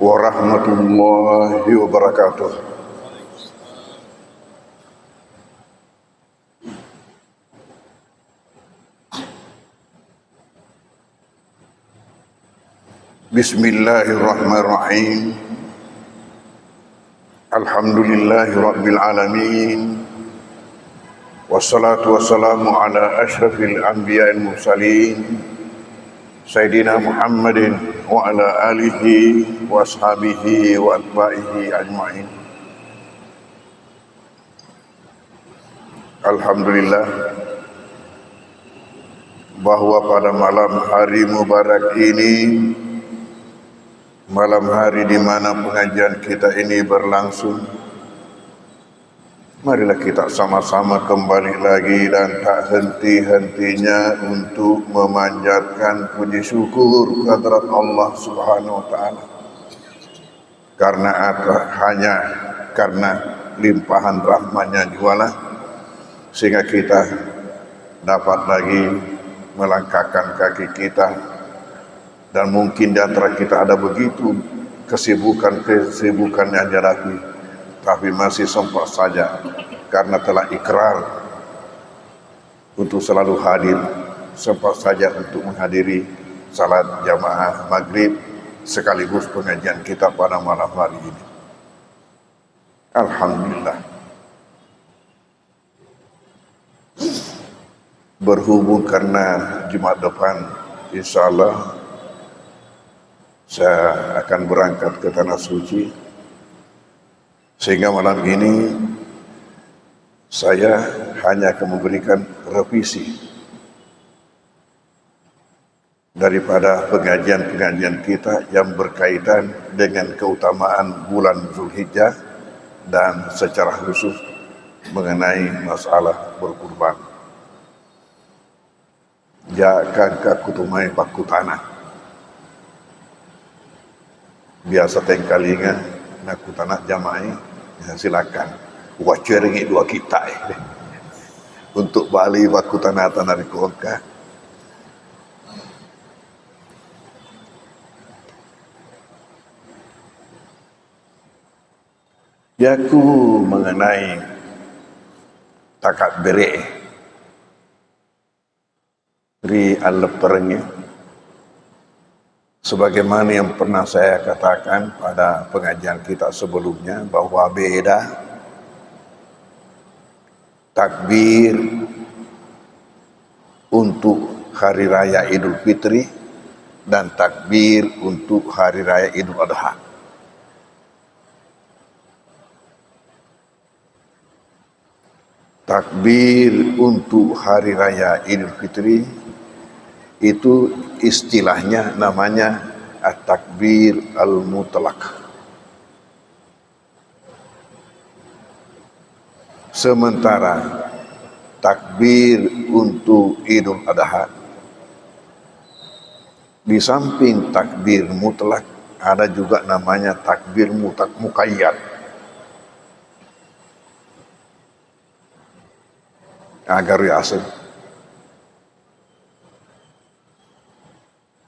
warahmatullahi wabarakatuh. Bismillahirrahmanirrahim. Alhamdulillahi rabbil alamin. Wassalatu wassalamu ala ashrafil anbiya'il mursalin Sayyidina Muhammadin wa ala alihi wa ashabihi wa atba'ihi ajma'in. Alhamdulillah bahwa pada malam hari mubarak ini, malam hari di mana pengajian kita ini berlangsung, marilah kita sama-sama kembali lagi dan tak henti-hentinya untuk memanjatkan puji syukur kehadirat Allah Subhanahu wa taala. Hanya karena limpahan rahmat-Nya jualah sehingga kita dapat lagi melangkahkan kaki kita, dan mungkin di antara kita ada begitu kesibukan yang dihadapi, tapi masih sempat saja karena telah ikrar untuk selalu hadir, sempat saja untuk menghadiri salat jamaah maghrib sekaligus pengajian kita pada malam hari ini. Alhamdulillah. Berhubung karena Jumat depan insyaallah saya akan berangkat ke Tanah Suci, sehingga malam ini saya hanya akan memberikan revisi daripada pengajian-pengajian kita yang berkaitan dengan keutamaan bulan Zulhijjah dan secara khusus mengenai masalah berkurban. Jakan kakutumai paku tanah. Biasa tengkalinga naku tanah jamai, ya silakan. Wajar ringgit 2 kita untuk Bali paku tanah di Kongka. Yaku mengenai takat bere ri al-pernya, sebagaimana yang pernah saya katakan pada pengajian kita sebelumnya, bahwa beda takbir untuk hari raya Idul Fitri dan takbir untuk hari raya Idul Adha. Takbir untuk hari raya Idul Fitri itu istilahnya namanya at-takbir al-mutlaq. Sementara takbir untuk Idul Adha, di samping takbir mutlak ada juga namanya takbir muqayyad. Agar asal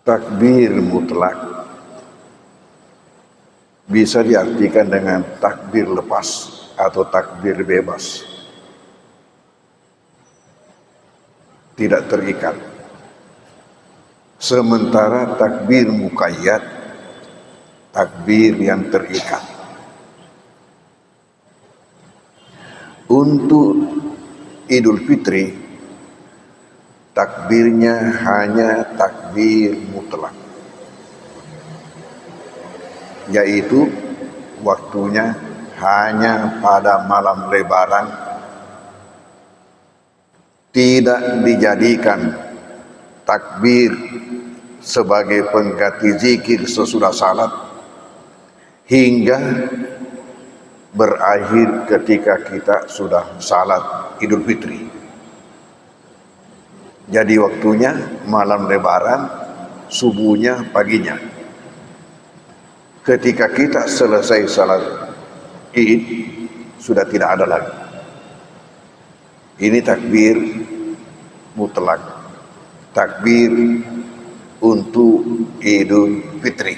takbir mutlak bisa diartikan dengan takbir lepas atau takbir bebas, tidak terikat. Sementara takbir muqayyad, takbir yang terikat. Untuk Idul Fitri, takbirnya hanya takbir mutlak, yaitu waktunya hanya pada malam Lebaran, tidak dijadikan takbir sebagai pengganti zikir sesudah salat hingga berakhir ketika kita sudah salat Idul Fitri. Jadi waktunya malam Lebaran, subuhnya, paginya. Ketika kita selesai salat Id, sudah tidak ada lagi. Ini takbir mutlak, takbir untuk Idul Fitri.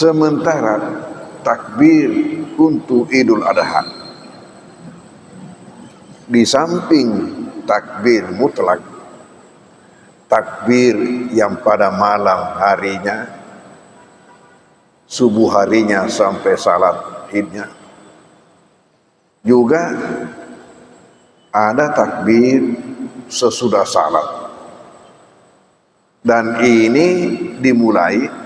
Sementara takbir untuk Idul Adha, di samping takbir mutlak, takbir yang pada malam harinya, subuh harinya sampai salat idnya, juga ada takbir sesudah salat. Dan ini dimulai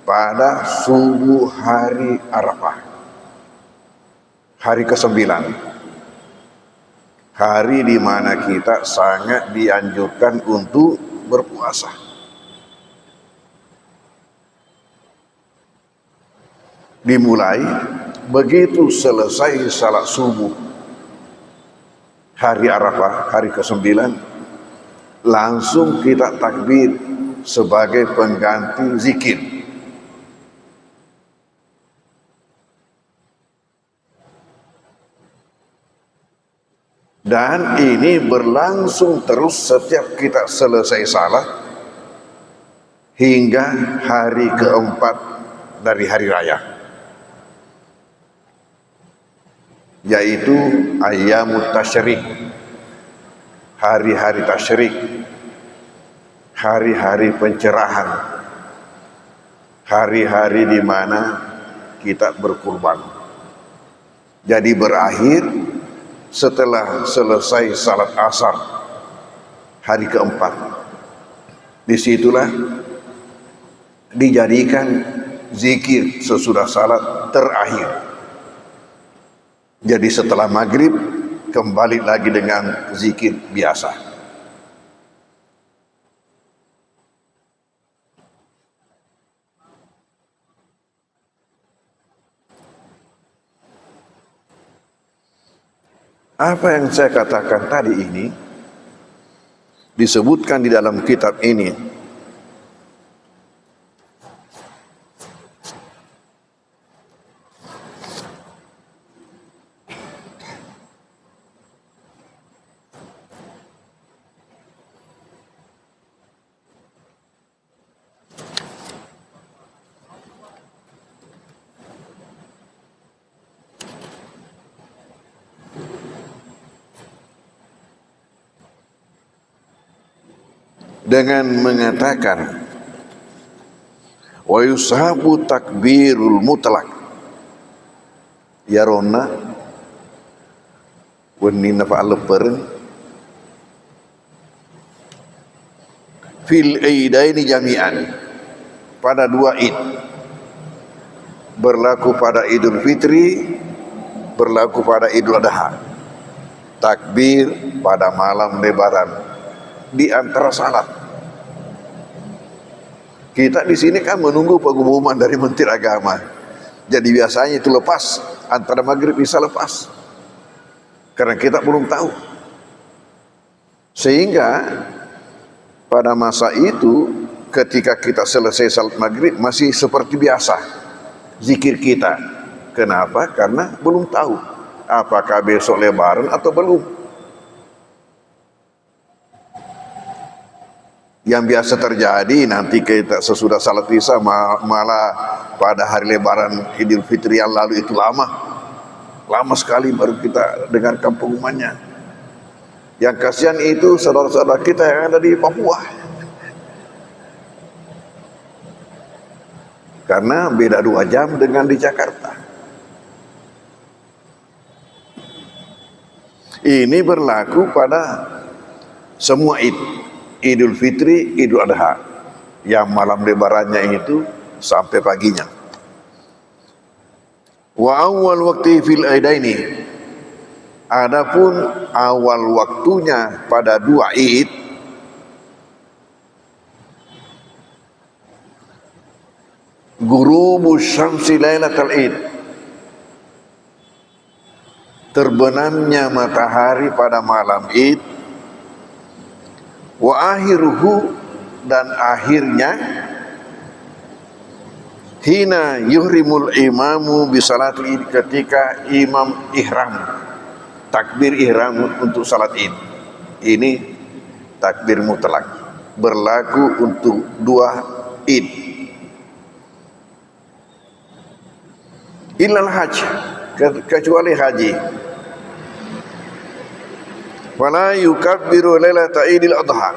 pada subuh hari Arafah, hari ke-9, hari di mana kita sangat dianjurkan untuk berpuasa. Dimulai begitu selesai salat subuh hari Arafah, hari ke-9, langsung kita takbir sebagai pengganti zikir. Dan ini berlangsung terus setiap kita selesai salat hingga hari ke-4 dari hari raya, yaitu ayyamut tasyrik, hari-hari tasyrik, hari-hari pencerahan, hari-hari di mana kita berkurban. Jadi berakhir setelah selesai salat asar hari ke-4. Disitulah dijadikan zikir sesudah salat terakhir. Jadi setelah maghrib kembali lagi dengan zikir biasa. Apa yang saya katakan tadi ini disebutkan di dalam kitab ini dengan mengatakan wa yusahabu takbirul mutlak yarona wenina fa'alperen fil aidaini jami'an, pada dua id, berlaku pada Idul Fitri, berlaku pada Idul Adha. Takbir pada malam Lebaran di antara salat. Kita di sini kan menunggu pengumuman dari Menteri Agama. Jadi biasanya itu lepas, antara maghrib bisa lepas. Karena kita belum tahu. Sehingga pada masa itu ketika kita selesai salat maghrib masih seperti biasa zikir kita. Kenapa? Karena belum tahu apakah besok Lebaran atau belum. Yang biasa terjadi nanti kita sesudah salat isya malah pada hari Lebaran Idul Fitri yang lalu itu lama sekali baru kita dengarkan pengumumannya. Yang kasihan itu saudara-saudara kita yang ada di Papua, karena beda 2 jam dengan di Jakarta. Ini berlaku pada semua Idul Fitri, Idul Adha, yang malam lebarannya itu sampai paginya. Wa awal waktu fil aidaini, adapun awal waktunya pada 2 id, ghurubu syamsi lailatul id, terbenamnya matahari pada malam id, wa akhiruhu, dan akhirnya hina yuhrimul imamu bisalatul id, ketika imam ihram, takbir ihram untuk salat id. Ini takbir mutlak, berlaku untuk 2 id. illal hajj, kecuali haji. Wala yukabbiru lailata idil adha.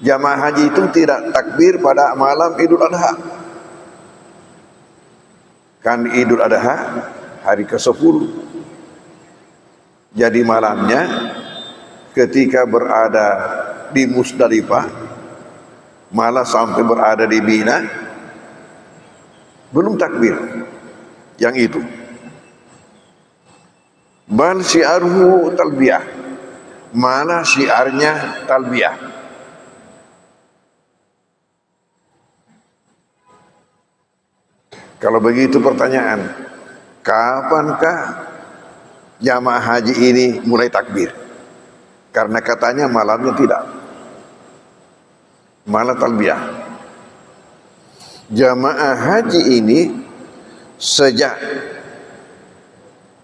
Jamaah haji itu tidak takbir pada malam Idul Adha. Kan Idul Adha hari ke-10. Jadi malamnya ketika berada di Musdalifah, malah sampai berada di Mina, belum takbir yang itu. Bal syiarhu talbiyah, malah syiarnya talbiyah. Kalau begitu pertanyaan, kapankah jamaah haji ini mulai takbir? Karena katanya malamnya tidak, malah talbiyah. Jamaah haji ini sejak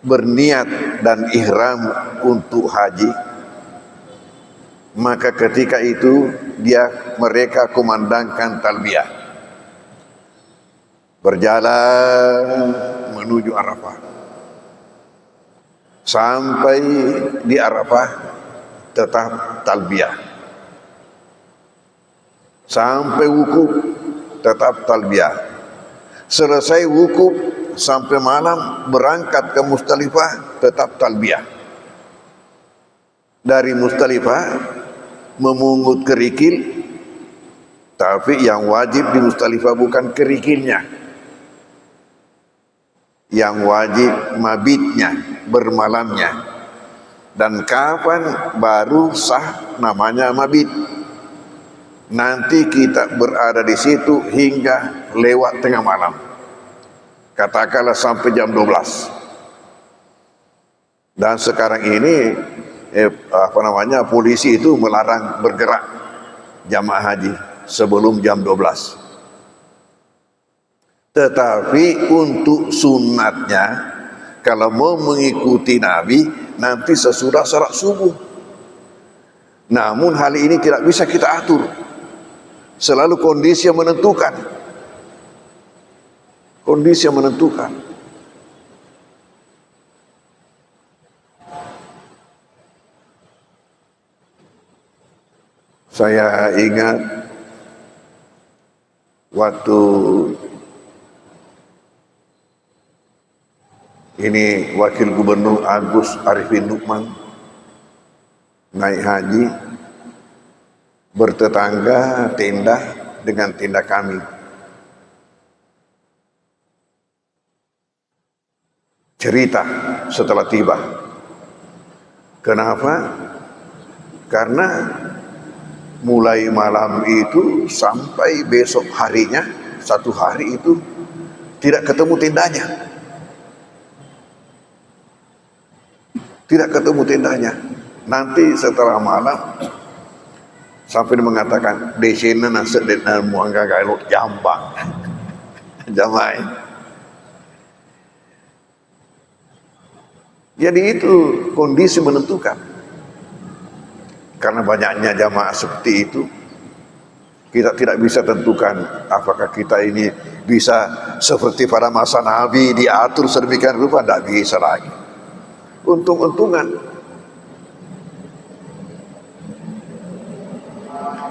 berniat dan ihram untuk haji, maka ketika itu mereka kumandangkan talbiyah, berjalan menuju Arafah. Sampai di Arafah tetap talbiyah. Sampai wukuf tetap talbiyah. Selesai wukuf sampai malam berangkat ke Musdalifah tetap talbiyah. Dari Musdalifah memungut kerikil, tapi yang wajib di Musdalifah bukan kerikilnya, yang wajib mabitnya, bermalamnya. Dan kapan baru sah namanya mabit? Nanti kita berada di situ hingga lewat tengah malam, katakanlah sampai jam 12. Dan sekarang ini polisi itu melarang bergerak jamaah haji sebelum jam 12. Tetapi untuk sunatnya, kalau mau mengikuti Nabi, nanti sesudah salat subuh. Namun hal ini tidak bisa kita atur. Selalu kondisi yang menentukan. Kondisi yang menentukan. Saya ingat waktu ini Wakil Gubernur Agus Arifin Nukman naik haji, bertetangga tenda dengan tenda kami. Cerita setelah tiba. Kenapa? Karena mulai malam itu sampai besok harinya, satu hari itu tidak ketemu tendanya. Tidak ketemu tendanya. Nanti setelah malam sampai mengatakan desena nasib dan muangga galok jambang. Jamai. Jadi itu kondisi menentukan. Karena banyaknya jamaah seperti itu, kita tidak bisa tentukan apakah kita ini bisa seperti pada masa Nabi diatur sedemikian rupa. Tidak bisa lagi. Untung-untungan.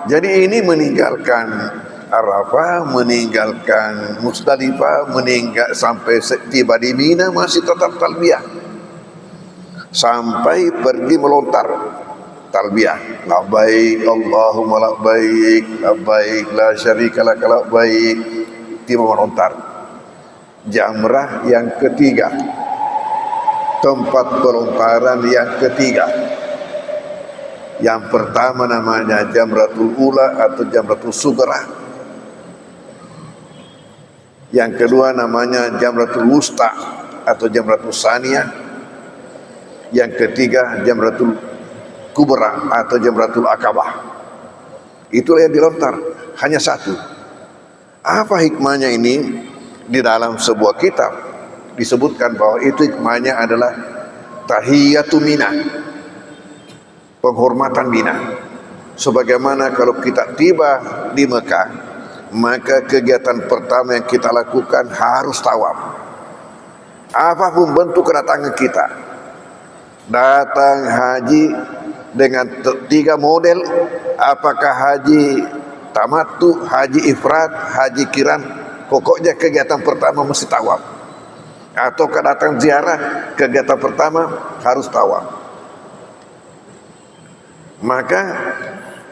Jadi ini meninggalkan Arafah, meninggalkan Musdalifah, sampai tiba di Mina masih tetap talbiyah. Sampai pergi melontar talbiyah. Labbaik Allahumma labbaik, labbaik la syarika lak labbaik. Tiba melontar. Jamrah yang ketiga. Tempat pelontaran yang ketiga. Yang pertama namanya Jamratul Ula atau Jamratul Sughra. Yang kedua namanya Jamratul Wusta atau Jamratul Saniyah. Yang ketiga Jamratul Kubra atau Jamratul Aqabah. Itulah yang dilontar, hanya satu. Apa hikmahnya ini? Di dalam sebuah kitab disebutkan bahwa itu hikmahnya adalah tahiyatu Mina, penghormatan Mina. Sebagaimana kalau kita tiba di Mekah, maka kegiatan pertama yang kita lakukan harus tawaf. Apapun bentuk kedatangan kita, datang haji dengan 3 model, apakah haji tamattu, haji ifrat, haji kiran, pokoknya kegiatan pertama mesti tawaf. Atau datang ziarah, kegiatan pertama harus tawaf. Maka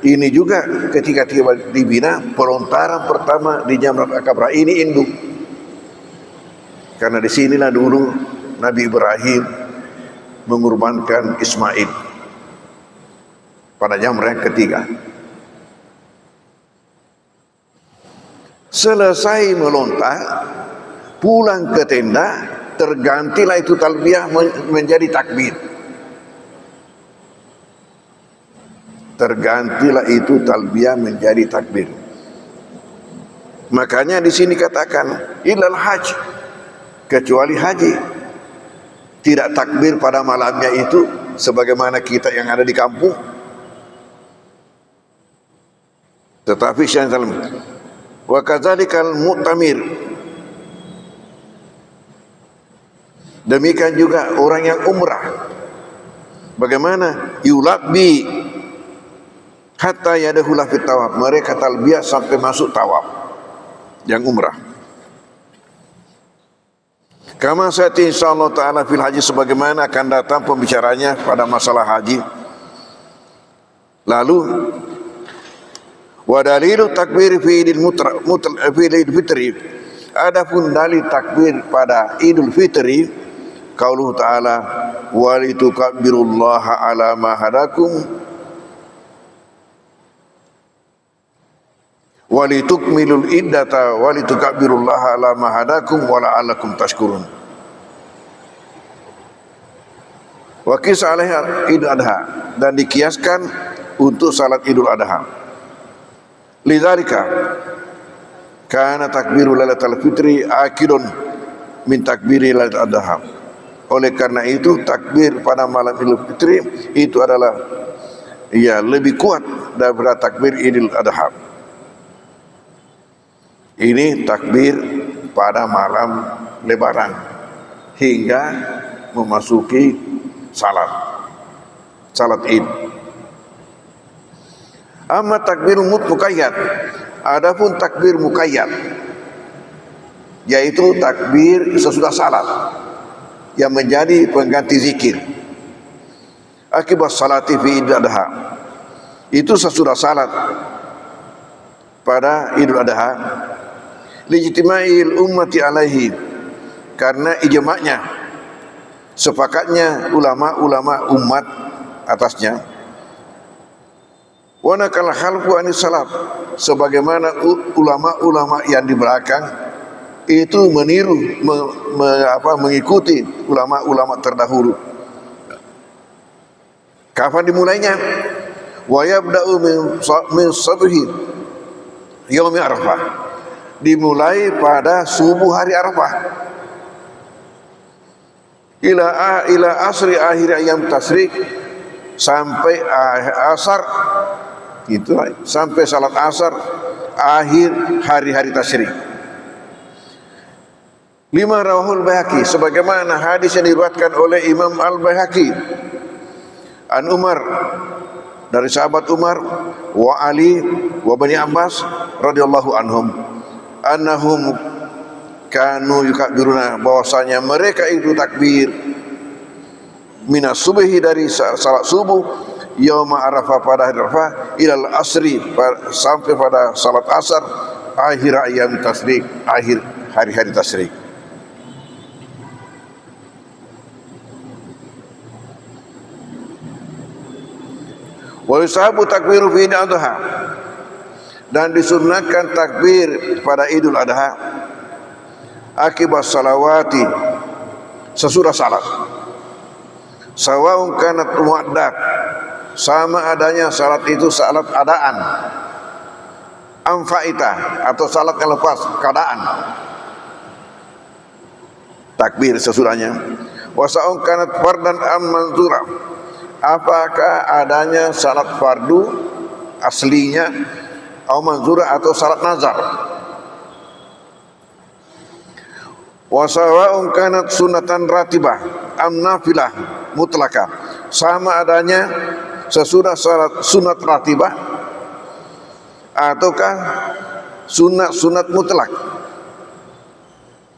ini juga ketika tiba di Mina, pelontaran pertama di Jamrat Aqabah ini induk. Karena disinilah dulu Nabi Ibrahim mengorbankan Ismail pada Jamrat yang ketiga. Selesai melontar, pulang ke tenda, tergantilah itu talbiyah menjadi takbir. Tergantilah itu talbiyah menjadi takbir. Makanya di sini katakan ilal haji, kecuali haji, tidak takbir pada malamnya itu sebagaimana kita yang ada di kampung. Tetapi syaitan wa kadzalikal mu'tamir, demikian juga orang yang umrah. Bagaimana? Yulabbi hatta yadkhula fit tawaf, mereka talbiyah sampai masuk tawaf yang umrah. Kama sa'ati insyaallah taala fil haji, sebagaimana akan datang pembicaranya pada masalah haji. Lalu wa dalilu takbir fi idil fitri, adapun dalil takbir pada Idul Fitri, qauluhu ta'ala wa litukabbirullaha ala ma hadakum wa litukmilul iddata wa litukabbirullaha ala ma hadakum wa la'allakum tashkurun. Wa qis alaiha Idul Adha, dan dikiaskan untuk salat Idul Adha. Lidzalika kana takbiru lailatul fitri akidun min takbiri lailatul adha. Oleh karena itu takbir pada malam Idul Fitri itu adalah lebih kuat daripada takbir Idul Adha. Ini takbir pada malam Lebaran hingga memasuki salat Id. Amma takbir muqayyad, adapun takbir muqayyad yaitu takbir sesudah salat yang menjadi pengganti zikir akibat salati fi Idul Adha, itu sesudah salat pada Idul Adha, lijtima'il ummati alaihi, karena ijma'nya, sepakatnya ulama-ulama umat atasnya. Wa nakal khalfu anis salaf, sebagaimana ulama-ulama yang di belakang itu meniru mengikuti ulama-ulama terdahulu. Kapan dimulainya? Wa yabda'u min subhi yaumi Arafah, dimulai pada subuh hari Arafah, ila asri akhir ayam tasyrik, sampai asar, itu sampai salat asar akhir hari-hari tasyrik. Lima rawahul Baihaqi, sebagaimana hadis yang diriwayatkan oleh Imam Al-Baihaqi an Umar, dari sahabat Umar, wa Ali wa Bani Abbas radhiyallahu anhum, annahum kanu yukabbiruna, bahwasanya mereka itu takbir minas subhi, dari salat subuh, yauma Arafah, pada hari Arafah, ilal asri, sampai pada salat asar, akhir ayam tasyrik, akhir hari-hari tasyrik. Wa yusahabu takbiru fi Idul Adha, dan disunahkan takbir pada Idul Adha akibat salawati, sesudah salat, sawa'un kanat mu'addat, sama adanya salat itu salat adaan, amfaita, atau salat yang lepas keadaan, takbir sesudahnya. Wasa'un kanat fardan am manzura, apakah adanya salat fardu aslinya atau manzurah atau salat nazar. Wa sawa'un kanat sunatan ratibah am nafilah mutlaqah, sama adanya sesudah salat sunat ratibah ataukah sunat mutlak,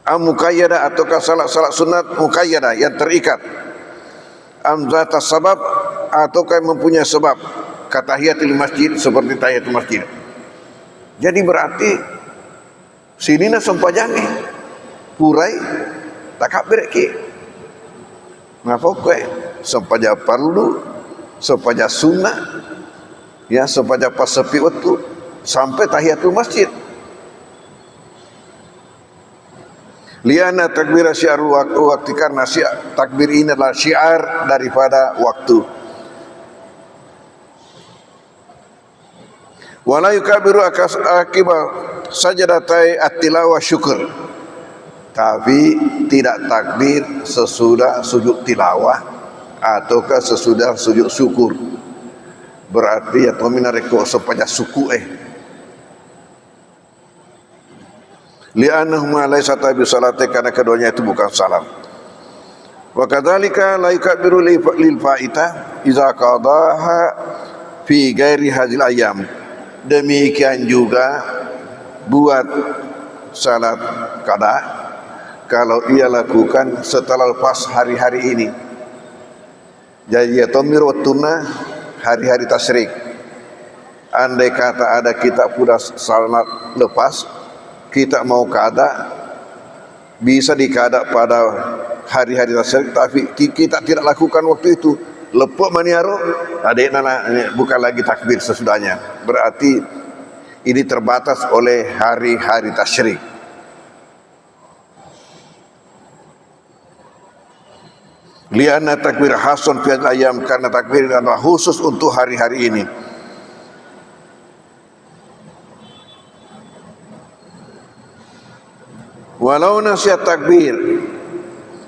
am muqayyadah ataukah salat sunat muqayyadah yang terikat, am zata sabab ataukah mempunyai sebab, katahiyatul masjid seperti tahiyatul masjid. Jadi berarti sini na sempajangi purai takbir ki ngapoke sempaja perlu sempaja sunnah ya, sempaja pas sepi waktu sampai tahiyatul masjid. Liana takbir syiarul waktu, karena takbir ini adalah syiar daripada waktu. Wala yukabiru akibat sajadatai at-tilawah syukur, tapi tidak takbir sesudah sujud tilawah ataukah sesudah sujud syukur. Berarti ya tomina reko sepanjang suku li'annahu ma laysa tabi salati, karena keduanya itu bukan salam. Wa kadzalika la yukabbiru lil faita idza qadaha fi ghairi hadzal ayyam. Demikian juga buat salat qada kalau ia lakukan setelah lepas hari-hari ini. Jadi yatomir wattuna hari-hari tasyrik. Andai kata ada kita pula salat lepas, kita mau kada, bisa dikada pada hari-hari tasyrik, tapi kita tidak lakukan waktu itu. Lepuk maniaro, adek nana bukan lagi takbir sesudahnya. Berarti ini terbatas oleh hari-hari tasyrik. Lianna takbir hasun fi ayam, karena takbir adalah khusus untuk hari-hari ini. Walau nasihat takbir,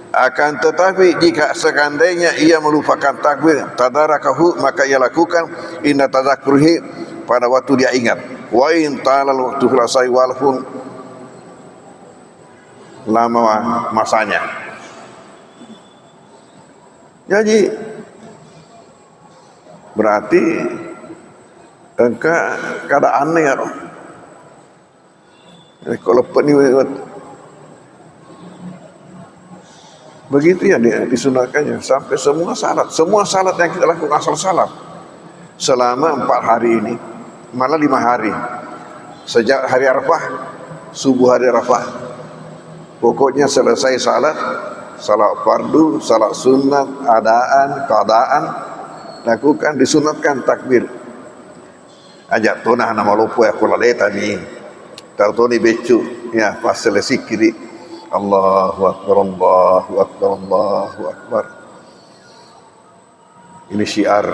akan tetapi jika sekandainya ia melupakan takbir, tadarakahu, maka ia lakukan inna tadzakurhi, pada waktu dia ingat. Wa in talal waktu selesai, walaupun lama masanya. Jadi berarti engkau kada aneh ya. Kalau peni begitu ya disunahkannya sampai semua salat yang kita lakukan asal salat selama 4 hari ini, malah 5 hari sejak hari Arafah, subuh hari Arafah, pokoknya selesai salat fardu, salat sunat, adaan, qadaan, lakukan, disunatkan takbir. Ajak tonah nama lupa ya kula tadi tartoni becu ya pas selesai kiri Allahu Akbar, Allahu Akbar, Allahu Akbar. Ini syiar.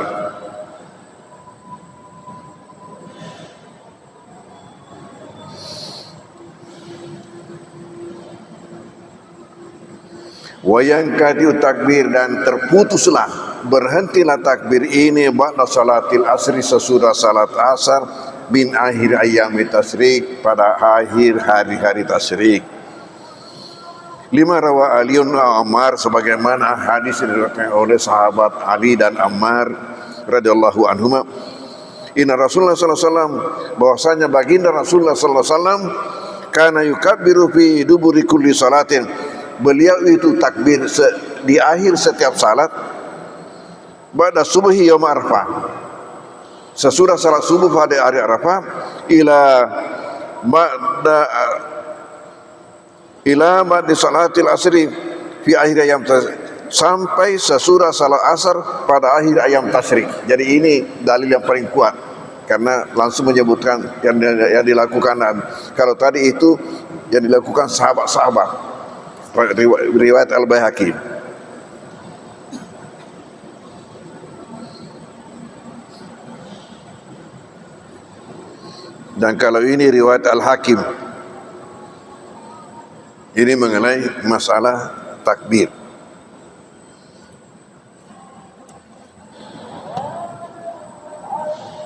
Wayang kadiu takbir, dan terputuslah, berhentilah takbir ini ba'da salatil asri, sesudah salat asar, bin akhir ayami tasyrik, pada akhir hari-hari tasyrik. Lima rawa Aliun Ammar, sebagaimana hadis diriwayatkan oleh sahabat Ali dan Ammar radhiyallahu anhuma, inna Rasulullah sallallahu alaihi wasallam, bahwasanya baginda Rasulullah sallallahu alaihi wasallam, kana yukabbiru fi duburi kulli salatin, beliau itu takbir di akhir setiap salat, pada subuhi yaum Arafah, sesudah salat subuh pada hari Arafah, ila ba'da salatil asri fi akhir ayam, sampai sesudah salat asar pada akhir ayam tasyrik. Jadi ini dalil yang paling kuat, karena langsung menyebutkan yang dilakukan. Kalau tadi itu yang dilakukan sahabat-sahabat, riwayat Al-Baihaqi. Dan kalau ini riwayat Al-Hakim, ini mengenai masalah takbir.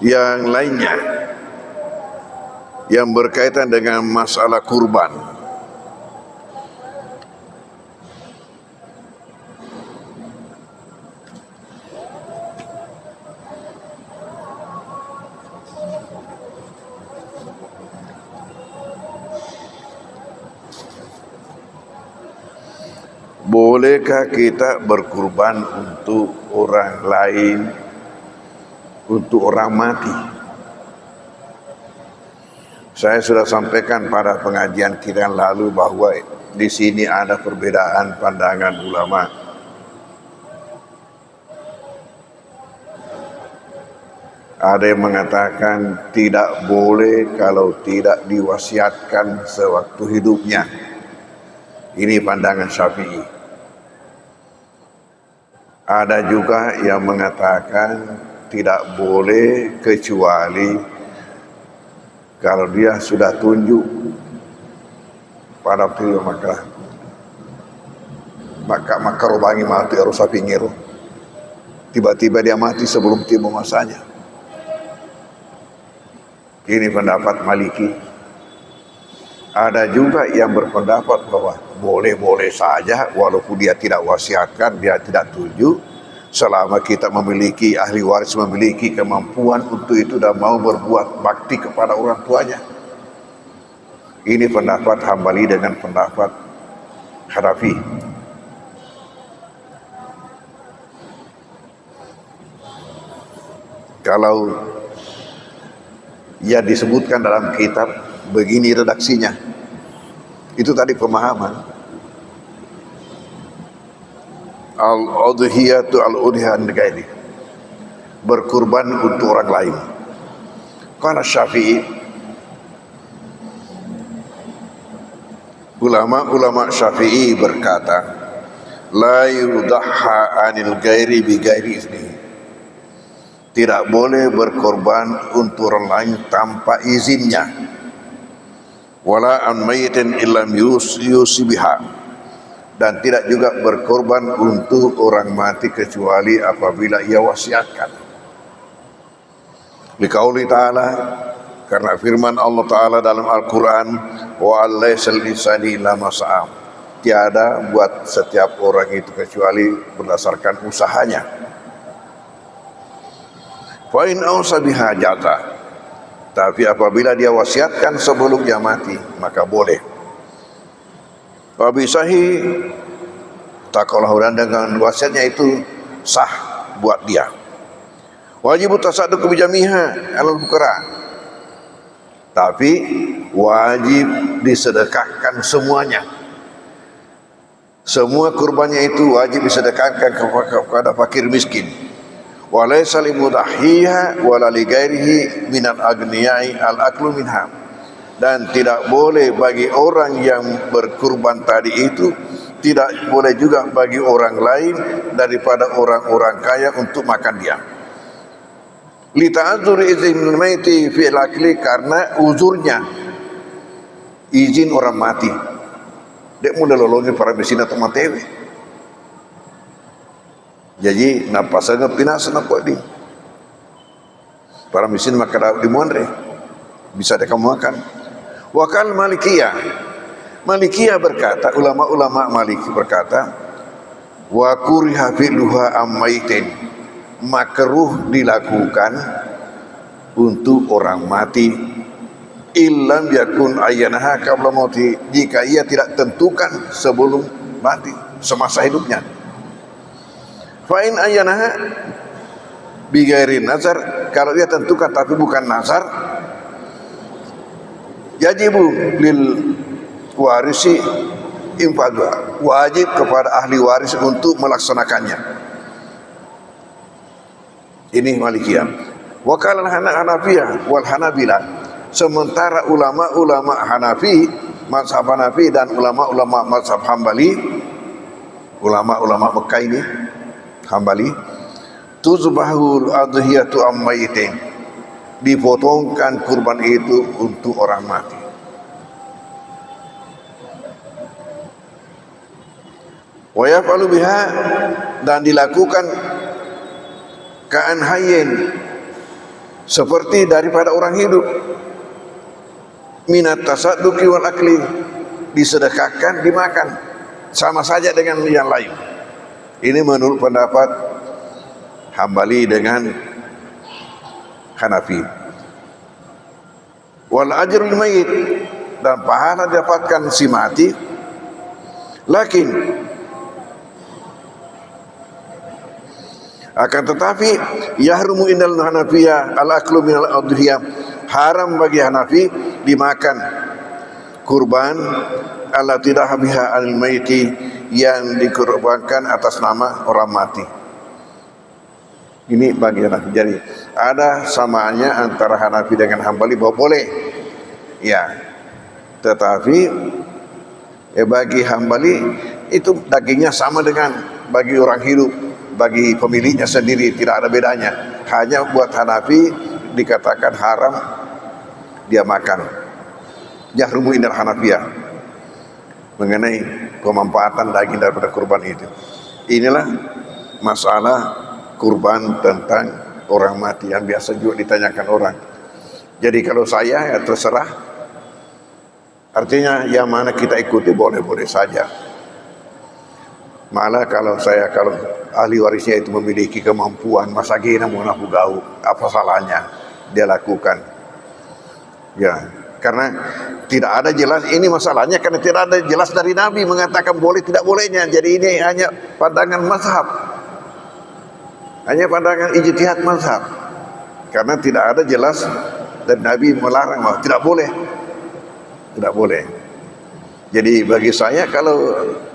Yang lainnya, yang berkaitan dengan masalah kurban. Bolehkah kita berkurban untuk orang lain, untuk orang mati? Saya sudah sampaikan pada pengajian kita yang lalu bahwa di sini ada perbedaan pandangan ulama. Ada yang mengatakan tidak boleh kalau tidak diwasiatkan sewaktu hidupnya. Ini pandangan Syafi'i. Ada juga yang mengatakan tidak boleh kecuali kalau dia sudah tunjuk pada waktu maka robangi mati harus sapi ngiru. Tiba-tiba dia mati sebelum tiba masanya. Ini pendapat Maliki. Ada juga yang berpendapat bahwa boleh-boleh saja walaupun dia tidak wasiatkan, dia tidak tuju, selama kita memiliki ahli waris memiliki kemampuan untuk itu dan mau berbuat bakti kepada orang tuanya. Ini pendapat Hambali dengan pendapat Hanafi. Kalau ya disebutkan dalam kitab begini redaksinya, itu tadi pemahaman al-udhiyatu al-udhiyan gairi, berkurban untuk orang lain. Karena Syafi'i, ulama Syafi'i berkata, la yudahha anil gairi bi gairi isnihi, tidak boleh berkorban untuk orang lain tanpa izinnya. Wala an mayyitin illam yusibiha, dan tidak juga berkorban untuk orang mati kecuali apabila ia wasiatkan. Liqauli ta'ala, karena firman Allah Ta'ala dalam Al-Quran, wa alaysal insani illa ma sa'a, tiada buat setiap orang itu kecuali berdasarkan usahanya. Fa in ausa bihajata, tapi apabila dia wasiatkan sebelum dia mati, maka boleh. Wabisahi, takalah dan dengan wasiatnya itu sah buat dia. Wajib tasadduq bijamiha alal fuqara, tapi wajib disedekahkan semuanya. Semua kurbannya itu wajib disedekahkan kepada fakir miskin. Walaysa limudahiha wala lighairihi minal aghniyai al-aklu minha, dan tidak boleh bagi orang yang berkurban tadi itu, tidak boleh juga bagi orang lain daripada orang-orang kaya untuk makan dia. Li ta'adzuri izinul maiti fil akli, karena uzurnya izin orang mati. Dek mudah lolongin para mesina teman tewe. Jadi napasanya pinas nampak di para mesin maka di muanre bisa mereka makan. Wakal Malikiyah berkata, ulama-ulama Maliki berkata, wa kuriha fi'luha ammaitin, makruh dilakukan untuk orang mati, illam yakun ayyanaha qabla mauti, jika ia tidak tentukan sebelum mati semasa hidupnya. Fa in ayyanaha bi ghairi nazar, kalau dia tentukan tapi bukan nazar, yajibu lil warisi infadha, wajib kepada ahli waris untuk melaksanakannya. Ini Malikiyah. Wa qala Hanafiyah wal Hanabila, sementara ulama-ulama Hanafi, mazhab Hanafi, dan ulama-ulama mazhab Hambali, ulama-ulama Mekah ini Hambali, tuzbahul adhiyatu ammayitin, dipotongkan kurban itu untuk orang mati. Wa yaf'alu biha, dan dilakukan ka'an hayyin, seperti daripada orang hidup. minat tasadduqi wal akli, disedekahkan, dimakan, sama saja dengan yang lain. Ini menurut pendapat Hambali dengan Hanafi. Wal ajrul mayit, dan pahala dapatkan si mati. Lakin akan tetapi yahrumu indal Hanafiyah al-aklu minal udhiyah, haram bagi Hanafi dimakan kurban allati dahabiha al-maiti, yang dikurbankan atas nama orang mati. Ini bagi Hanafi. Jadi ada samaannya antara Hanafi dengan Hambali bahwa boleh, ya, tetapi bagi Hambali itu dagingnya sama dengan bagi orang hidup, bagi pemiliknya sendiri, tidak ada bedanya. Hanya buat Hanafi dikatakan haram dia makan. Yahrumu indal Hanafiyah, mengenai pemanfaatan daging daripada kurban itu. Inilah masalah kurban tentang orang mati yang biasa juga ditanyakan orang. Jadi kalau saya, ya terserah. Artinya yang mana kita ikuti boleh-boleh saja. Malah kalau ahli warisnya itu memiliki kemampuan, masa gina mau aku gau, apa salahnya dia lakukan? Ya, karena tidak ada jelas ini masalahnya, karena tidak ada jelas dari Nabi mengatakan boleh tidak bolehnya. Jadi ini hanya pandangan mazhab, hanya pandangan ijtihad mazhab, karena tidak ada jelas dan Nabi melarang bahwa tidak boleh, tidak boleh. Jadi bagi saya kalau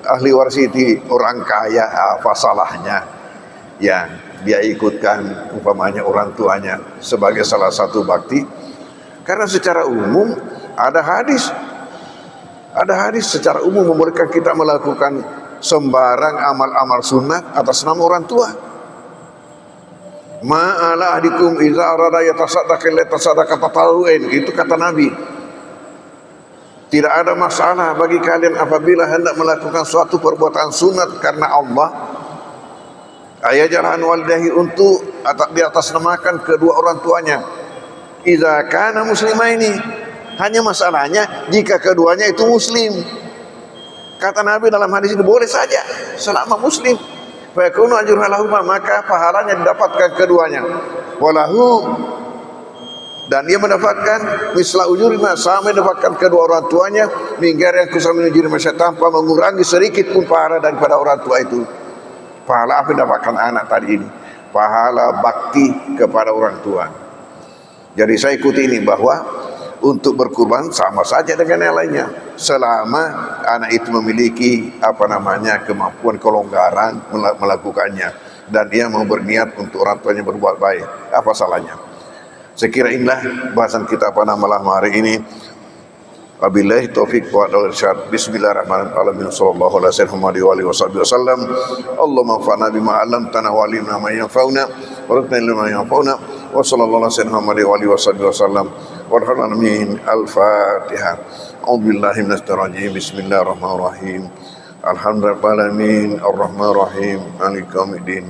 ahli waris itu orang kaya, apa salahnya ya dia ikutkan umpamanya orang tuanya sebagai salah satu bakti. Karena secara umum ada hadis secara umum membolehkan kita melakukan sembarang amal-amal sunat atas nama orang tua. Ma'ala ahdikum iza arada yatasaddaqu yatasaddaqa tatawu'in, itu kata Nabi. Tidak ada masalah bagi kalian apabila hendak melakukan suatu perbuatan sunat karena Allah. Ayajalan walidahi, untuk di atas namakan kedua orang tuanya. Iza kana muslimaini, hanya masalahnya jika keduanya itu muslim. Kata Nabi dalam hadis itu boleh saja selama muslim. Fa yakunu ajruha lahuma, maka pahalanya didapatkan keduanya. Walahu, dan dia mendapatkan misla ujurima, sama mendapatkan kedua orang tuanya, minggar yang kusam menujuri masyarakat, tanpa mengurangi sedikit pun pahala daripada orang tua itu. Pahala apa yang dapatkan anak tadi ini? Pahala bakti kepada orang tua. Jadi saya ikuti ini bahwa untuk berkurban sama saja dengan yang lainnya, selama anak itu memiliki kemampuan kelonggaran melakukannya, dan dia mau berniat untuk orang tuanya berbuat baik, apa salahnya? Sekira inilah bahasan kita pada malam hari ini. Wabillahi taufiq wa irsyad. Bismillahirrahmanirrahim. Sallallahu alaihi wasallam. Allahumma anfa'na bima 'allamtana wa 'allimna ma yanfa'una warzuqna ilma yanfa'una. Wa sallallahu alaihi wasallam. Warahmatullahi al-Fatihah. A'udzubillahi minasy-syaithanir rajim. Bismillahirrahmanirrahim. Alhamdulillahirabbil arrahmanirrahim maliki yaumiddin.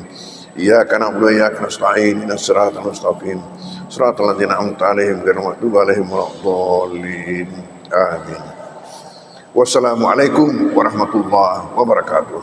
Iyyaka na'budu wa iyyaka nasta'in. Ihdinas siratal mustaqim. Siratal ladzina an'amta 'alaihim ghairil maghdubi 'alaihim waladdallin. Amin. Wassalamualaikum warahmatullahi wabarakatuh.